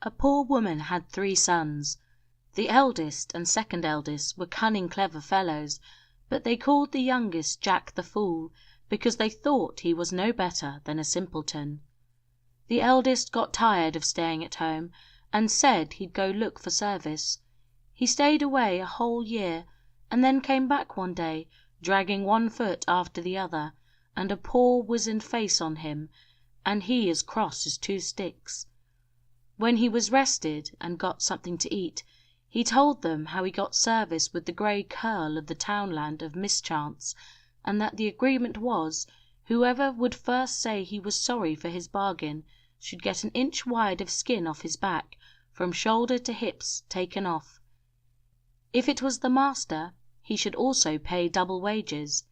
A poor woman had 3 sons. The eldest and second eldest were cunning clever fellows, but they called the youngest Jack the Fool, because they thought he was no better than a simpleton. The eldest got tired of staying at home, and said he'd go look for service. He stayed away a whole year, and then came back one day, dragging one foot after the other, and a poor wizened face on him, and he as cross as 2 sticks. When he was rested and got something to eat, he told them how he got service with the grey curl of the townland of Mischance, and that the agreement was, whoever would first say he was sorry for his bargain should get 1 inch wide of skin off his back, from shoulder to hips taken off. If it was the master, he should also pay double wages.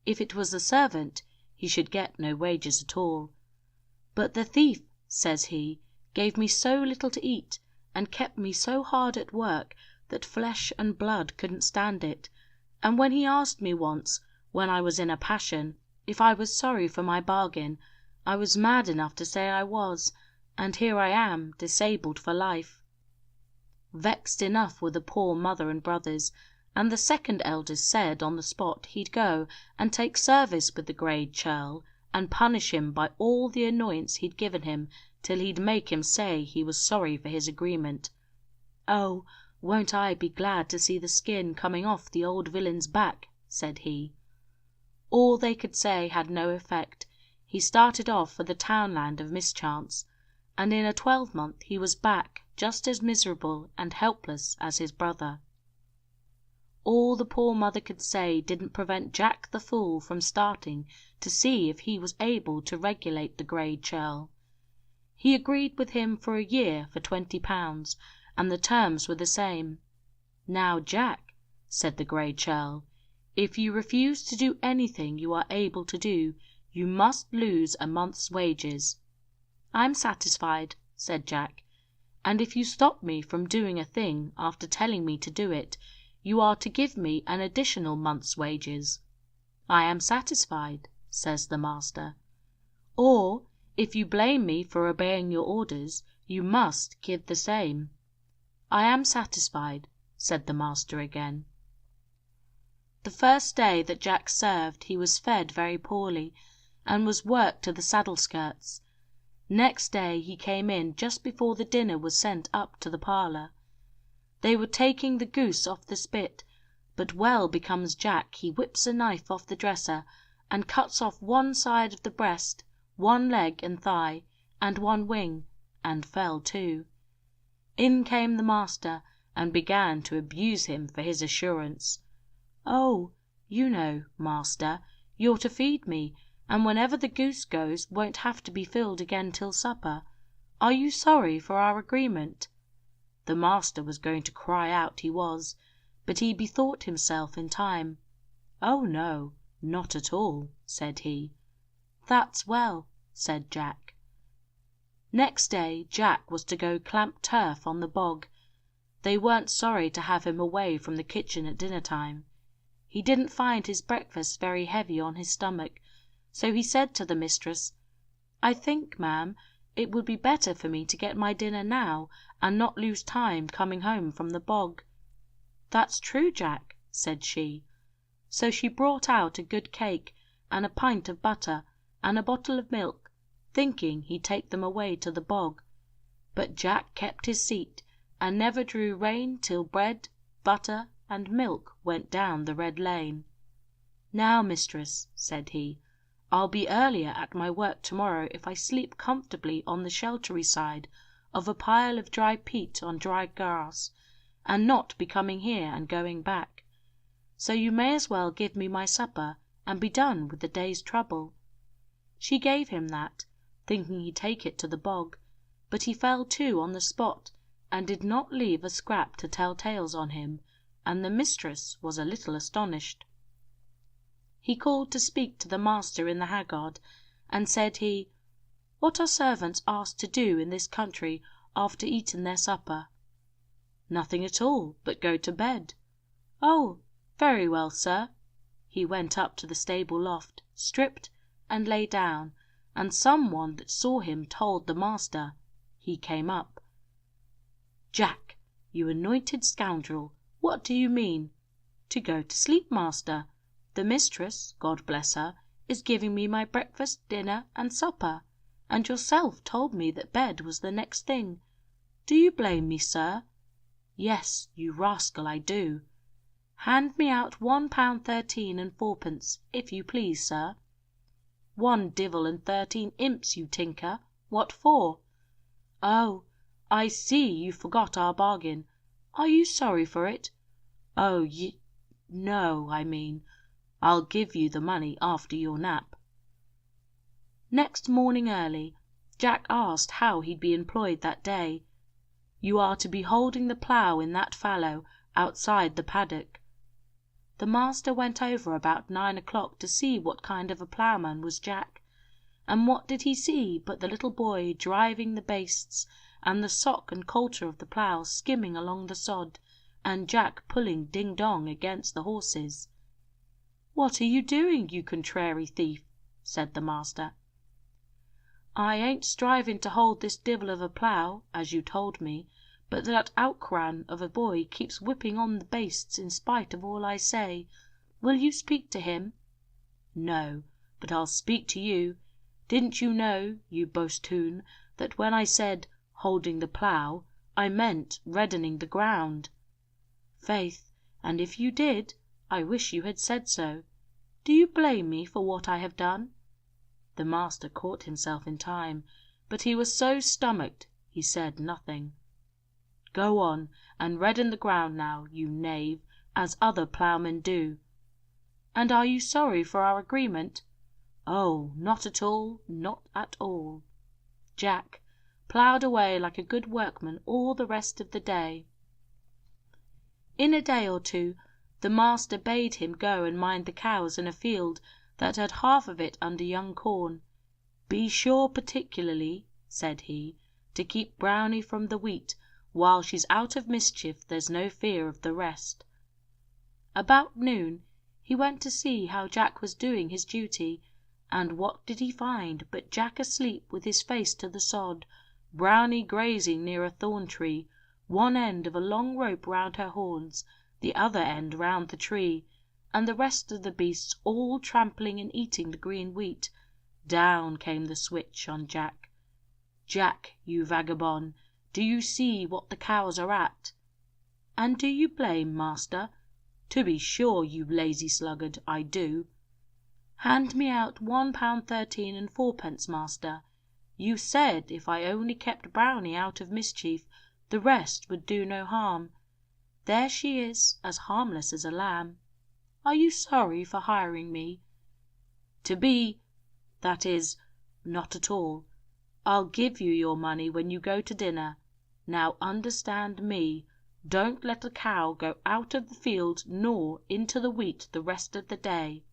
If it was the servant, he should get no wages at all. But the thief, says he, gave me so little to eat, and kept me so hard at work, that flesh and blood couldn't stand it. And when he asked me once, when I was in a passion, if I was sorry for my bargain, I was mad enough to say I was, and here I am, disabled for life." Vexed enough were the poor mother and brothers, and the second eldest said on the spot he'd go and take service with the grey churl, and punish him by all the annoyance he'd given him, till he'd make him say he was sorry for his agreement. "Oh, won't I be glad to see the skin coming off the old villain's back," said he. All they could say had no effect. He started off for the townland of Mischance, and in a 12-month he was back just as miserable and helpless as his brother. All the poor mother could say didn't prevent Jack the Fool from starting to see if he was able to regulate the grey churl. He agreed with him for a year for £20, and the terms were the same. "Now, Jack," said the grey churl, "if you refuse to do anything you are able to do, you must lose a month's wages." "I'm satisfied," said Jack, "and if you stop me from doing a thing after telling me to do it, you are to give me an additional month's wages." "I am satisfied," says the master. "Or, if you blame me for obeying your orders, you must give the same." "I am satisfied," said the master again. The first day that Jack served he was fed very poorly, and was worked to the saddle skirts. Next day he came in just before the dinner was sent up to the parlour. They were taking the goose off the spit, but well becomes Jack he whips a knife off the dresser, and cuts off one side of the breast, one leg and thigh, and one wing, and fell too. In came the master, and began to abuse him for his assurance. "Oh, you know, master, you're to feed me, and whenever the goose goes won't have to be filled again till supper. Are you sorry for our agreement?" The master was going to cry out, he was, but he bethought himself in time. "Oh no, not at all," said he. "That's well," said Jack. Next day Jack was to go clamp turf on the bog. They weren't sorry to have him away from the kitchen at dinner time. He didn't find his breakfast very heavy on his stomach, so he said to the mistress, "I think, ma'am, it would be better for me to get my dinner now, and not lose time coming home from the bog." "That's true, Jack," said she. So she brought out a good cake, and a pint of butter, and a bottle of milk, thinking he'd take them away to the bog. But Jack kept his seat, and never drew rein till bread, butter, and milk went down the red lane. "Now, mistress," said he, "I'll be earlier at my work tomorrow if I sleep comfortably on the sheltery side of a pile of dry peat on dry grass, and not be coming here and going back. So you may as well give me my supper, and be done with the day's trouble." She gave him that, thinking he'd take it to the bog, but he fell to on the spot, and did not leave a scrap to tell tales on him, and the mistress was a little astonished. He called to speak to the master in the haggard, and said he, "What are servants asked to do in this country after eaten their supper?" "Nothing at all, but go to bed." "Oh, very well, sir." He went up to the stable loft, stripped, and lay down, and some one that saw him told the master. He came up. "Jack, you anointed scoundrel, what do you mean?" "To go to sleep, master. The mistress, God bless her, is giving me my breakfast, dinner, and supper, and yourself told me that bed was the next thing. Do you blame me, sir?" "Yes, you rascal, I do." "Hand me out £1 13 and fourpence, if you please, sir." "One divil and 13 imps, you tinker. What for?" "Oh, I see you forgot our bargain. Are you sorry for it?" "Oh, no, I mean, I'll give you the money after your nap." Next morning early, Jack asked how he'd be employed that day. "You are to be holding the plough in that fallow, outside the paddock." The master went over about 9 o'clock to see what kind of a ploughman was Jack, and what did he see but the little boy driving the bastes, and the sock and coulter of the plough skimming along the sod, and Jack pulling ding dong against the horses. "What are you doing, you contrary thief?" said the master. "I ain't striving to hold this divil of a plough, as you told me, but that outcran of a boy keeps whipping on the bastes in spite of all I say. Will you speak to him?" "No, but I'll speak to you. Didn't you know, you boastoon, that when I said 'holding the plough,' I meant reddening the ground?" "Faith, and if you did, I wish you had said so. Do you blame me for what I have done?" The master caught himself in time, but he was so stomached he said nothing. "Go on, and redden the ground now, you knave, as other ploughmen do." "And are you sorry for our agreement?" "Oh, not at all, not at all." Jack ploughed away like a good workman all the rest of the day. In a day or two the master bade him go and mind the cows in a field that had half of it under young corn. "Be sure particularly," said he, "to keep Brownie from the wheat. While she's out of mischief there's no fear of the rest." About noon he went to see how Jack was doing his duty, and what did he find but Jack asleep with his face to the sod, Brownie grazing near a thorn tree, one end of a long rope round her horns, the other end round the tree, and the rest of the beasts all trampling and eating the green wheat. Down came the switch on Jack. "Jack, you vagabond, do you see what the cows are at?" "And do you blame, master?" "To be sure, you lazy sluggard, I do." "Hand me out £1 13 and fourpence, master. You said if I only kept Brownie out of mischief, the rest would do no harm. There she is, as harmless as a lamb. Are you sorry for hiring me?" That is, not at all. I'll give you your money when you go to dinner. Now understand me, don't let a cow go out of the field nor into the wheat the rest of the day."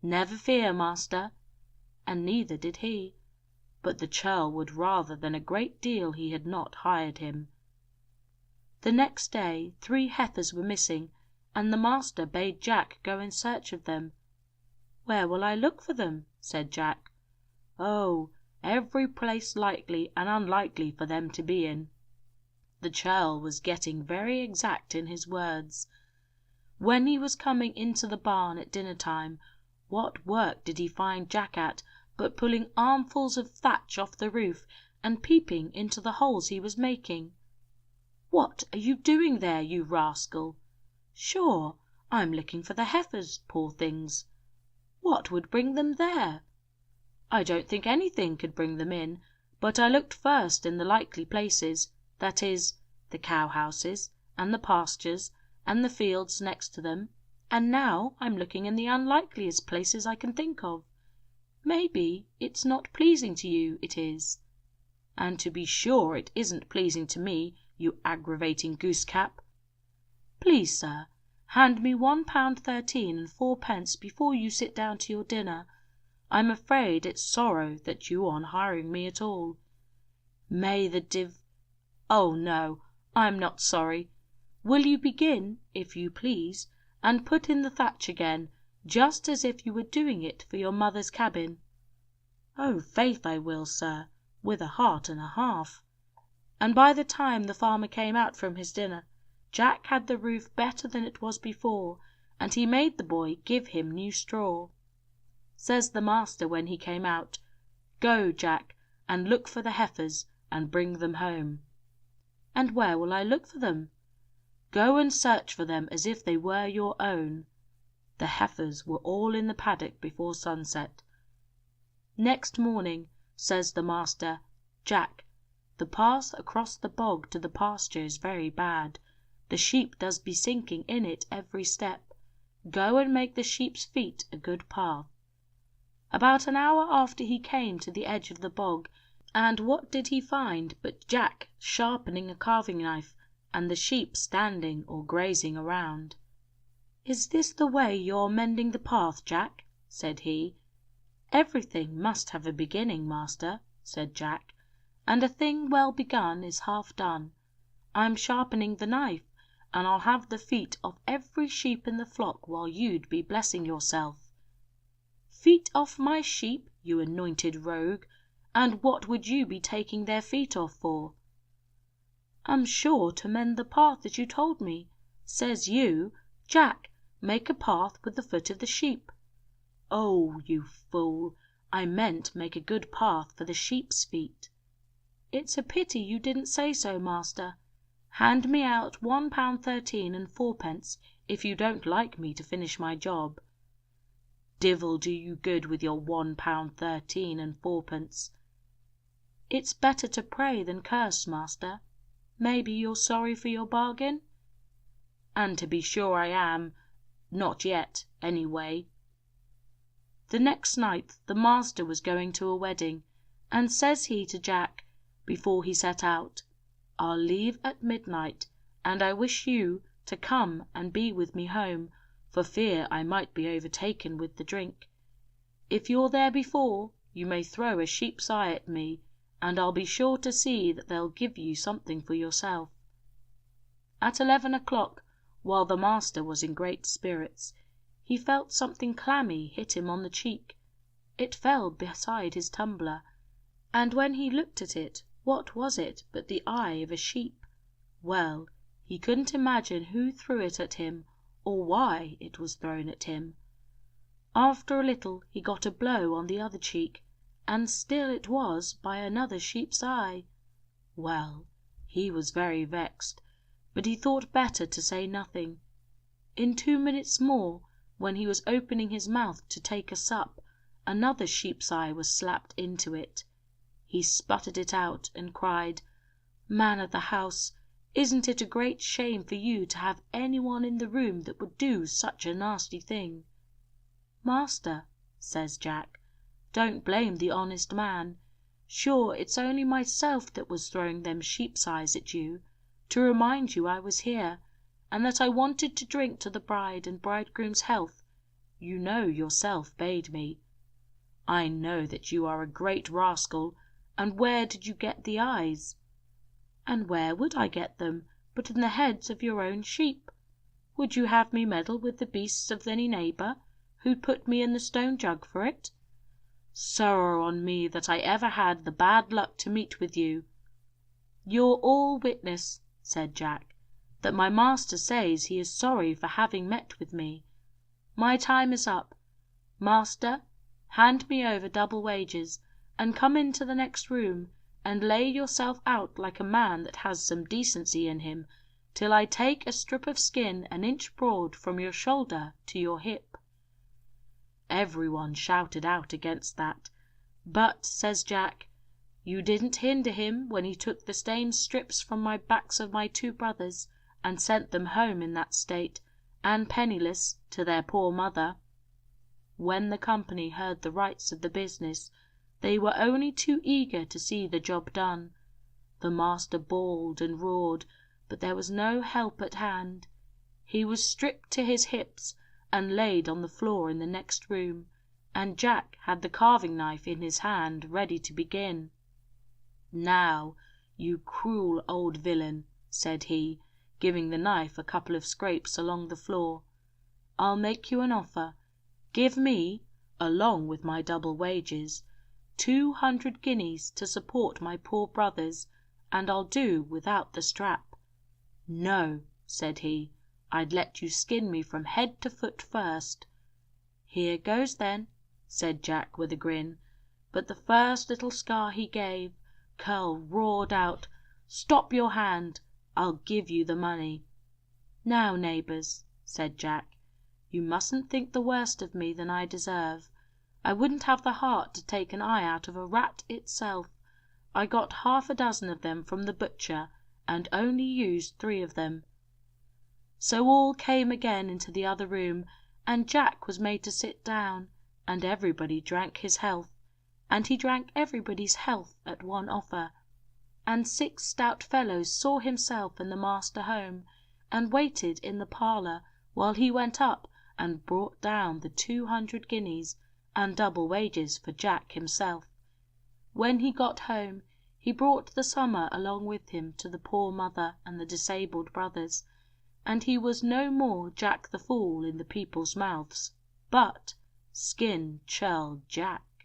"Never fear, master." And neither did he, but the churl would rather than a great deal he had not hired him. The next day 3 heifers were missing, and the master bade Jack go in search of them. "Where will I look for them?" said Jack. "Oh, every place likely and unlikely for them to be in." The churl was getting very exact in his words. When he was coming into the barn at dinner time, what work did he find Jack at but pulling armfuls of thatch off the roof and peeping into the holes he was making. "What are you doing there, you rascal?" "Sure, I'm looking for the heifers, poor things." "What would bring them there?" "I don't think anything could bring them in, but I looked first in the likely places, that is, the cow houses, and the pastures, and the fields next to them, and now I'm looking in the unlikeliest places I can think of. Maybe it's not pleasing to you, it is." "And to be sure it isn't pleasing to me, you aggravating goose-cap." "Please, sir, hand me £1 13 and fourpence before you sit down to your dinner. I'm afraid it's sorrow that you on hiring me at all." "May the Oh, no, I'm not sorry. Will you begin, if you please, and put in the thatch again, just as if you were doing it for your mother's cabin?" "Oh, faith I will, sir, with a heart and a half." and by the time the farmer came out from his dinner, Jack had the roof better than it was before, and he made the boy give him new straw. Says the master when he came out, "Go, Jack, and look for the heifers, and bring them home." "And where will I look for them?" "Go and search for them as if they were your own." The heifers were all in the paddock before sunset. Next morning, says the master, "Jack, the path across the bog to the pasture is very bad. The sheep does be sinking in it every step. Go and make the sheep's feet a good path." About an hour after he came to the edge of the bog, and what did he find but Jack sharpening a carving knife, and the sheep standing or grazing around. "Is this the way you're mending the path, Jack?" said he. "Everything must have a beginning, master," said Jack, "and a thing well begun is half done. I'm sharpening the knife, and I'll have the feet off every sheep in the flock while you'd be blessing yourself." "Feet off my sheep, you anointed rogue, and what would you be taking their feet off for?" "I'm sure to mend the path as you told me. Says you, 'Jack, make a path with the foot of the sheep.'" "Oh, you fool, I meant make a good path for the sheep's feet." "It's a pity you didn't say so, master. Hand me out £1 13 4 if you don't like me to finish my job." "Divil do you good with your £1 13 4." "It's better to pray than curse, master. Maybe you're sorry for your bargain?" "And to be sure I am. Not yet, anyway." The next night the master was going to a wedding, and says he to Jack, before he set out, "I'll leave at midnight, and I wish you to come and be with me home, for fear I might be overtaken with the drink. If you're there before, you may throw a sheep's eye at me, and I'll be sure to see that they'll give you something for yourself." At 11 o'clock, while the master was in great spirits, he felt something clammy hit him on the cheek. It fell beside his tumbler, and when he looked at it, what was it but the eye of a sheep? Well, he couldn't imagine who threw it at him, or why it was thrown at him. After a little he got a blow on the other cheek, and still it was by another sheep's eye. Well, he was very vexed, but he thought better to say nothing. In 2 minutes more, when he was opening his mouth to take a sup, another sheep's eye was slapped into it. He sputtered it out and cried, "Man of the house, isn't it a great shame for you to have anyone in the room that would do such a nasty thing?" "Master," says Jack, "don't blame the honest man. Sure it's only myself that was throwing them sheep's eyes at you, to remind you I was here, and that I wanted to drink to the bride and bridegroom's health. You know yourself bade me." "I know that you are a great rascal, and where did you get the eyes?" "And where would I get them but in the heads of your own sheep? Would you have me meddle with the beasts of any neighbour, who'd put me in the stone jug for it? Sorrow on me that I ever had the bad luck to meet with you." "You're all witness," said Jack, "that my master says he is sorry for having met with me. My time is up. Master, hand me over double wages, and come into the next room, and lay yourself out like a man that has some decency in him, till I take a strip of skin an inch broad from your shoulder to your hip." Everyone shouted out against that, but, says Jack, "You didn't hinder him when he took the stained strips from my backs of my 2 brothers, and sent them home in that state, and penniless, to their poor mother." When the company heard the rights of the business, they were only too eager to see the job done. The master bawled and roared, but there was no help at hand. He was stripped to his hips, and laid on the floor in the next room, and Jack had the carving knife in his hand ready to begin. "Now, you cruel old villain," said he, giving the knife a couple of scrapes along the floor, "I'll make you an offer. Give me, along with my double wages, 200 guineas to support my poor brothers, and I'll do without the strap." "No," said he, "I'd let you skin me from head to foot first." "Here goes then," said Jack with a grin, but the first little scar he gave, Curll roared out, "Stop your hand, I'll give you the money." "Now, neighbours," said Jack, "you mustn't think the worse of me than I deserve. I wouldn't have the heart to take an eye out of a rat itself. I got half a dozen of them from the butcher, and only used 3 of them." So all came again into the other room, and Jack was made to sit down, and everybody drank his health, and he drank everybody's health at one offer. And 6 stout fellows saw himself and the master home, and waited in the parlour while he went up and brought down the 200 guineas, and double wages for Jack himself. When he got home, he brought the summer along with him to the poor mother and the disabled brothers, and he was no more Jack the Fool in the people's mouths, but Skin Churl Jack.